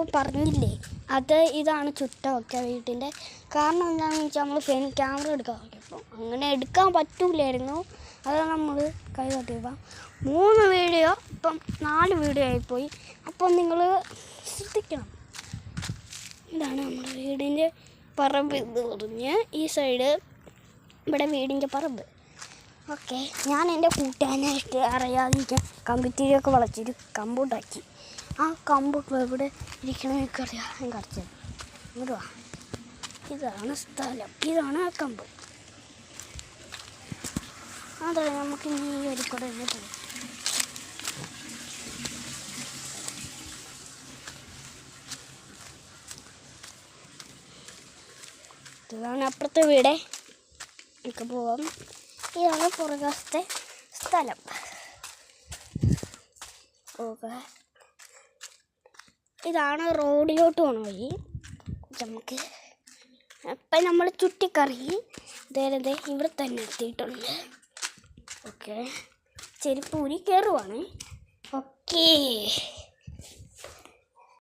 ഞാനിപ്പോൾ പറഞ്ഞില്ലേ ഇതാണ് ചുറ്റമൊക്കെ വീട്ടിൻ്റെ. കാരണം എന്താണെന്ന് വെച്ചാൽ നമ്മൾ ക്യാമറ എടുക്കാൻ പറ്റും. അങ്ങനെ എടുക്കാൻ പറ്റൂലായിരുന്നു, അതാണ് നമ്മൾ കൈ തട്ടിയപ്പം 3 വീഡിയോ ഇപ്പം 4 വീഡിയോ ആയിപ്പോയി. അപ്പം നിങ്ങൾ ശ്രദ്ധിക്കണം. ഇതാണ് നമ്മുടെ വീടിൻ്റെ പറമ്പ് എന്ന് പറഞ്ഞ് ഈ സൈഡ് ഇവിടെ വീടിൻ്റെ പറമ്പ്. ഓക്കെ, ഞാൻ എൻ്റെ കൂട്ടുകാരനായിട്ട് അറിയാതിരിക്കാൻ കമ്പിത്തിരിയൊക്കെ വളച്ചൊരു കമ്പുണ്ടാക്കി. ആ കമ്പ് ഇപ്പോൾ എവിടെ ഇരിക്കണമെന്നൊക്കെ അറിയാം. ഞാൻ കറച്ചത് ഇങ്ങോട്ട് വാ. ഇതാണ് സ്ഥലം, ഇതാണ് ആ കമ്പ്. അതെ, നമുക്ക് ഈ ഒരു കൂടെ തന്നെ പോകും. ഇതാണ് അപ്പുറത്തെ വീട്, നമുക്ക് പോകാം. ഇതാണ് പുറകത്തെ സ്ഥലം. ഇതാണ് റോഡിലോട്ട് പോകണ വഴി. നമുക്ക് ഇപ്പം നമ്മൾ ചുറ്റിക്കറങ്ങി ഇതേ ഇവിടെ തന്നെ എത്തിയിട്ടുണ്ട്. ഓക്കെ, ചെരുപ്പൂരി കയറുവാണ്. ഓക്കേ.